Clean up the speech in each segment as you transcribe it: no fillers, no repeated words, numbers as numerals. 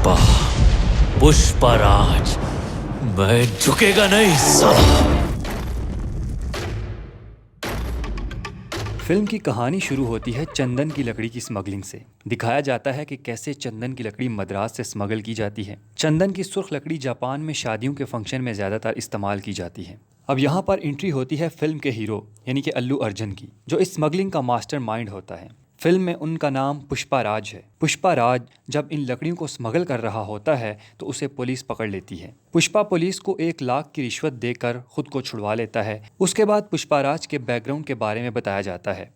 पुष्पा, पुष्पराज, मैं झुकेगा नहीं साला। फिल्म की कहानी शुरू होती है चंदन की लकड़ी की स्मगलिंग से। दिखाया जाता है कि कैसे चंदन की लकड़ी मद्रास से स्मगल की जाती है। चंदन की सुर्ख लकड़ी जापान में शादियों के फंक्शन में ज़्यादातर इस्तेमाल की जाती है। अब यहाँ पर एंट्री होती है फिल्म के हीरो यानी कि अल्लू अर्जुन की, जो इस स्मगलिंग का मास्टरमाइंड होता है। फिल्म में उनका नाम पुष्पाराज है। पुष्पाराज जब इन लकड़ियों को स्मगल कर रहा होता है तो उसे पुलिस पकड़ लेती है। पुष्पा पुलिस को 1 लाख की रिश्वत देकर खुद को छुड़वा लेता है। उसके बाद पुष्पाराज के बैकग्राउंड के बारे में बताया जाता है।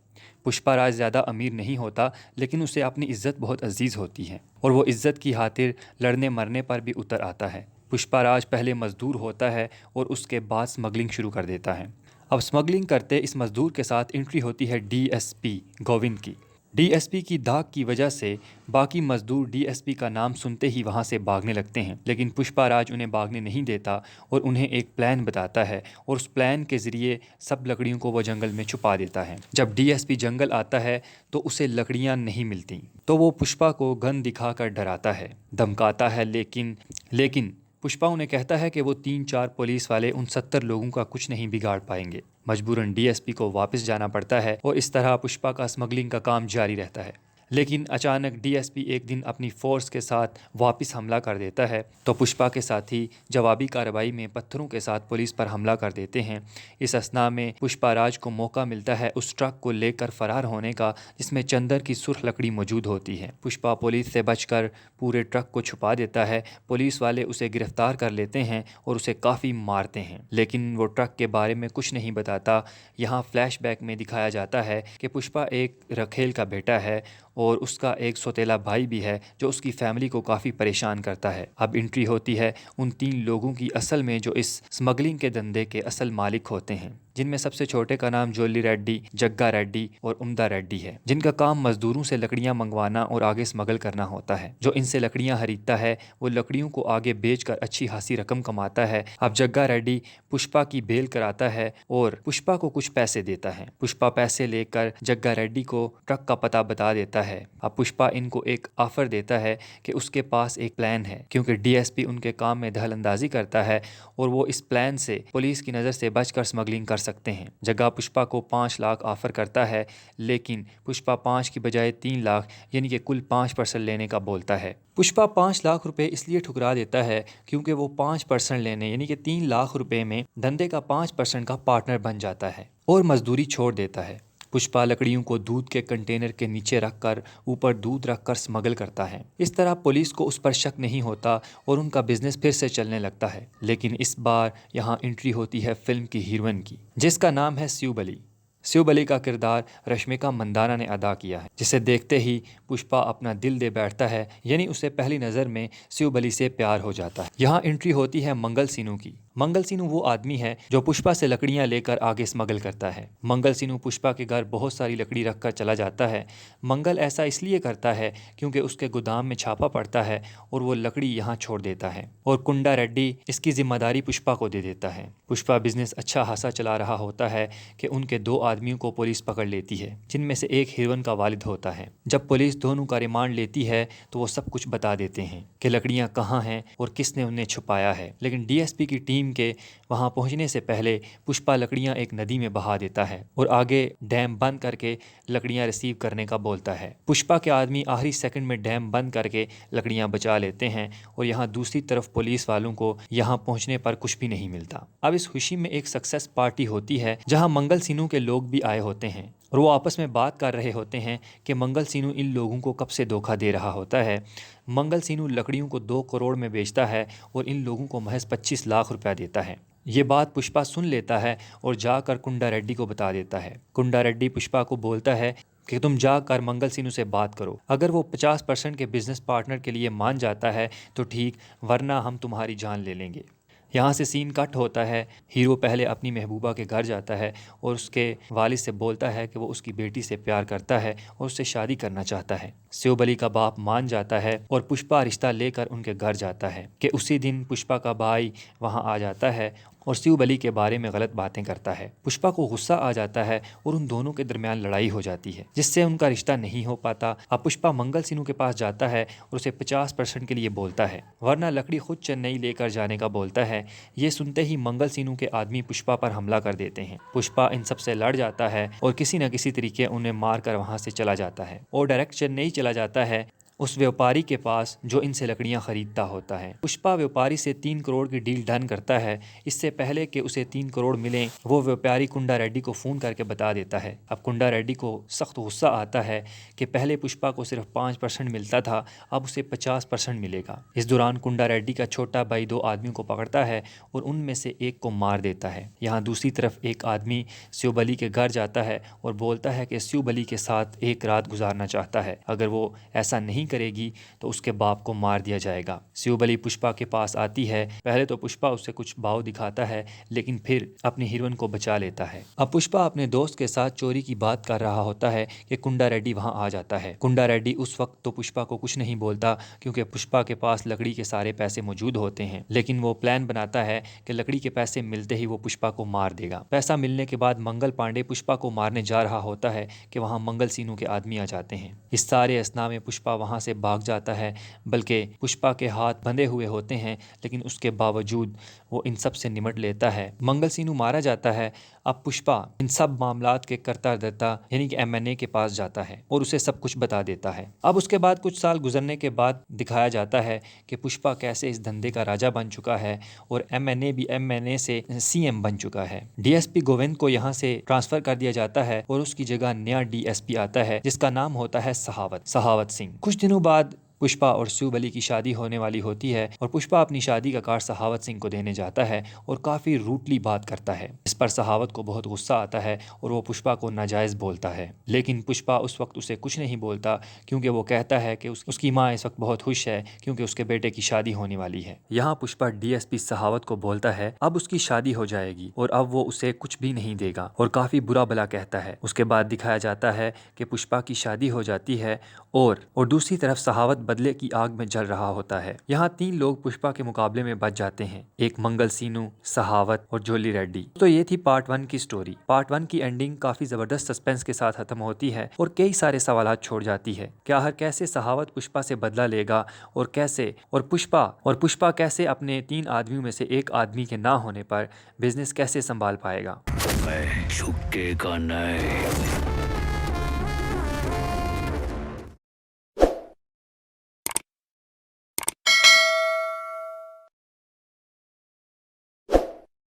पुष्पाराज ज़्यादा अमीर नहीं होता, लेकिन उसे अपनी इज्जत बहुत अजीज़ होती है और वो इज्जत की खातिर लड़ने मरने पर भी उतर आता है। पुष्पाराज पहले मजदूर होता है और उसके बाद स्मगलिंग शुरू कर देता है। अब स्मगलिंग करते इस मजदूर के साथ एंट्री होती है डीएसपी गोविंद की। डीएसपी की धाक की वजह से बाकी मजदूर डीएसपी का नाम सुनते ही वहां से भागने लगते हैं, लेकिन पुष्पाराज उन्हें भागने नहीं देता और उन्हें एक प्लान बताता है और उस प्लान के जरिए सब लकड़ियों को वो जंगल में छुपा देता है। जब डीएसपी जंगल आता है तो उसे लकड़ियां नहीं मिलती, तो वो पुष्पा को गन दिखाकर डराता है, धमकाता है, लेकिन पुष्पा उन्हें कहता है कि वो 3-4 पुलिस वाले उन 70 लोगों का कुछ नहीं बिगाड़ पाएंगे। मजबूरन डीएसपी को वापस जाना पड़ता है और इस तरह पुष्पा का स्मगलिंग का काम जारी रहता है। लेकिन अचानक डीएसपी एक दिन अपनी फोर्स के साथ वापस हमला कर देता है, तो पुष्पा के साथी जवाबी कार्रवाई में पत्थरों के साथ पुलिस पर हमला कर देते हैं। इस असना में पुष्पाराज को मौका मिलता है उस ट्रक को लेकर फरार होने का जिसमें चंदन की सुर्ख लकड़ी मौजूद होती है। पुष्पा पुलिस से बचकर पूरे ट्रक को छुपा देता है। पुलिस वाले उसे गिरफ्तार कर लेते हैं और उसे काफ़ी मारते हैं, लेकिन वो ट्रक के बारे में कुछ नहीं बताता। यहाँ फ्लैशबैक में दिखाया जाता है कि पुष्पा एक रखेल का बेटा है और उसका एक सौतेला भाई भी है जो उसकी फैमिली को काफ़ी परेशान करता है। अब एंट्री होती है उन 3 लोगों की असल में जो इस स्मगलिंग के धंधे के असल मालिक होते हैं, जिनमें सबसे छोटे का नाम जोली रेड्डी, जग्गा रेड्डी और उम्दा रेड्डी है, जिनका काम मजदूरों से लकड़ियां मंगवाना और आगे स्मगल करना होता है। जो इनसे लकड़ियां खरीदता है वो लकड़ियों को आगे बेचकर अच्छी खासी रकम कमाता है। अब जग्गा रेड्डी पुष्पा की बेल कराता है और पुष्पा को कुछ पैसे देता है। पुष्पा पैसे लेकर जग्गा रेड्डी को ट्रक का पता बता देता है। अब पुष्पा इनको एक ऑफर देता है कि उसके पास एक प्लान है, क्योंकि डीएसपी उनके काम में दखलंदाजी करता है और वो इस प्लान से पुलिस की नज़र से बचकर स्मगलिंग कर सकते हैं। जगह पुष्पा को 5 लाख ऑफर करता है, लेकिन पुष्पा 5 की बजाय 3 लाख यानी कि कुल 5% लेने का बोलता है। पुष्पा 5 लाख रुपए इसलिए ठुकरा देता है क्योंकि वो 5% लेने यानी कि 3 लाख रुपए में धंधे का 5% का पार्टनर बन जाता है और मजदूरी छोड़ देता है। पुष्पा लकड़ियों को दूध के कंटेनर के नीचे रखकर ऊपर दूध रखकर स्मगल करता है। इस तरह पुलिस को उस पर शक नहीं होता और उनका बिजनेस फिर से चलने लगता है। लेकिन इस बार यहाँ एंट्री होती है फिल्म की हीरोइन की, जिसका नाम है शिवबली। शिवबली का किरदार रश्मिका मंदाना ने अदा किया है, जिसे देखते ही पुष्पा अपना दिल दे बैठता है, यानी उसे पहली नज़र में शिवबली से प्यार हो जाता है। यहाँ एंट्री होती है मंगल सीनू की। मंगल सीनू वो आदमी है जो पुष्पा से लकड़ियां लेकर आगे स्मगल करता है। मंगल सीनू पुष्पा के घर बहुत सारी लकड़ी रखकर चला जाता है। मंगल ऐसा इसलिए करता है क्योंकि उसके गोदाम में छापा पड़ता है और वो लकड़ी यहाँ छोड़ देता है और कुंडा रेड्डी इसकी जिम्मेदारी पुष्पा को दे देता है। पुष्पा बिजनेस अच्छा खासा चला रहा होता है कि उनके 2 आदमियों को पुलिस पकड़ लेती है, जिनमें से एक हीरोइन का वालिद होता है। जब पुलिस दोनों का रिमांड लेती है तो वो सब कुछ बता देते हैं कि लकड़ियाँ कहाँ हैं और किसने उन्हें छुपाया है। लेकिन डीएसपी की टीम के वहां पहुंचने से पहले पुष्पा लकड़ियां एक नदी में बहा देता है और आगे डैम बंद करके लकड़ियां रिसीव करने का बोलता है। पुष्पा के आदमी आखिरी सेकंड में डैम बंद करके लकड़ियां बचा लेते हैं और यहाँ दूसरी तरफ पुलिस वालों को यहाँ पहुंचने पर कुछ भी नहीं मिलता। अब इस खुशी में एक सक्सेस पार्टी होती है जहाँ मंगल सीनू के लोग भी आए होते हैं और वो आपस में बात कर रहे होते हैं कि मंगल सीनू इन लोगों को कब से धोखा दे रहा होता है। मंगल सीनू लकड़ियों को 2 करोड़ में बेचता है और इन लोगों को महज 25 लाख रुपया देता है। ये बात पुष्पा सुन लेता है और जाकर कुंडा रेड्डी को बता देता है। कुंडा रेड्डी पुष्पा को बोलता है कि तुम जाकर मंगल सीनू से बात करो। अगर वो 50% के बिजनेस पार्टनर के लिए मान जाता है तो ठीक, वरना हम तुम्हारी जान ले लेंगे। यहाँ से सीन कट होता है। हीरो पहले अपनी महबूबा के घर जाता है और उसके वालिद से बोलता है कि वो उसकी बेटी से प्यार करता है और उससे शादी करना चाहता है। शिवबली का बाप मान जाता है और पुष्पा रिश्ता लेकर उनके घर जाता है कि उसी दिन पुष्पा का भाई वहाँ आ जाता है और शिव बली के बारे में गलत बातें करता है। पुष्पा को गुस्सा आ जाता है और उन दोनों के दरमियान लड़ाई हो जाती है, जिससे उनका रिश्ता नहीं हो पाता। अब पुष्पा मंगल सीनू के पास जाता है और उसे 50% के लिए बोलता है, वरना लकड़ी खुद चेन्नई लेकर जाने का बोलता है। ये सुनते ही मंगल सीनू के आदमी पुष्पा पर हमला कर देते हैं। पुष्पा इन सब से लड़ जाता है और किसी न किसी तरीके उन्हें मार कर वहाँ से चला जाता है और डायरेक्ट चेन्नई चला जाता है उस व्यापारी के पास जो इनसे लकड़ियां खरीदता होता है। पुष्पा व्यापारी से 3 करोड़ की डील डन करता है। इससे पहले कि उसे 3 करोड़ मिलें, वो व्यापारी कुंडा रेड्डी को फ़ोन करके बता देता है। अब कुंडा रेड्डी को सख्त गुस्सा आता है कि पहले पुष्पा को सिर्फ 5% मिलता था, अब उसे 50% मिलेगा। इस दौरान कुंडा रेड्डी का छोटा भाई 2 आदमियों को पकड़ता है और उनमें से एक को मार देता है। यहाँ दूसरी तरफ एक आदमी शिव बली के घर जाता है और बोलता है कि शिव बली के साथ एक रात गुजारना चाहता है। अगर वो ऐसा नहीं करेगी तो उसके बाप को मार दिया जाएगा। शिव बली पुष्पा के पास आती है। पहले तो पुष्पा उसे कुछ भाव दिखाता है, लेकिन फिर अपनी हीरोइन को बचा लेता है। अब पुष्पा अपने दोस्त के साथ चोरी की बात कर रहा होता है कि कुंडा रेड्डी वहां आ जाता है। कुंडा रेड्डी उस वक्त तो पुष्पा को कुछ नहीं बोलता, क्योंकि पुष्पा के पास लकड़ी के सारे पैसे मौजूद होते हैं, लेकिन वो प्लान बनाता है कि लकड़ी के पैसे मिलते ही वो पुष्पा को मार देगा। पैसा मिलने के बाद मंगल पांडे पुष्पा को मारने जा रहा होता है कि वहां मंगल सीनू के आदमी आ जाते हैं। इस सारे असना में पुष्पा वहां से भाग जाता है, बल्कि पुष्पा के हाथ बंधे हुए होते हैं, लेकिन उसके बावजूद वो इन सब से निमट लेता है। मंगल सीनू मारा जाता है। अब पुष्पा इन सब मामलात के करता धरता यानी कि MNA के पास जाता है और उसे सब कुछ बता देता है। अब उसके बाद कुछ साल गुजरने के बाद दिखाया जाता है कि पुष्पा कैसे इस धंधे का राजा बन चुका है और MNA भी MNA से CM बन चुका है। DSP गोविंद को यहाँ से ट्रांसफर कर दिया जाता है और उसकी जगह नया DSP आता है, जिसका नाम होता है सहावत सिंह। कुछ दिनों बाद पुष्पा और शिव बली की शादी होने वाली होती है और पुष्पा अपनी शादी का कार्ड सहावत सिंह को देने जाता है और काफ़ी रूटली बात करता है। इस पर सहावत को बहुत गुस्सा आता है और वो पुष्पा को नाजायज़ बोलता है, लेकिन पुष्पा उस वक्त उसे कुछ नहीं बोलता, क्योंकि वो कहता है कि उसकी माँ इस वक्त बहुत खुश है क्योंकि उसके बेटे की शादी होने वाली है। यहाँ पुष्पा DSP सहावत को बोलता है अब उसकी शादी हो जाएगी और अब वो उसे कुछ भी नहीं देगा और काफ़ी बुरा भला कहता है। उसके बाद दिखाया जाता है कि पुष्पा की शादी हो जाती है और दूसरी तरफ सहावत बदले की आग में जल रहा होता है। यहाँ 3 लोग पुष्पा के मुकाबले में बच जाते हैं, एक मंगल सीनू, सहावत और जोली रेड्डी। तो ये थी पार्ट 1 की स्टोरी। पार्ट 1 की एंडिंग काफी जबरदस्त सस्पेंस के साथ खत्म होती है और कई सारे सवालात छोड़ जाती है कि आखिर कैसे सहावत पुष्पा से बदला लेगा और कैसे पुष्पा कैसे अपने 3 आदमियों में से एक आदमी के ना होने पर बिजनेस कैसे संभाल पाएगा। मैं झुकेगा नहीं।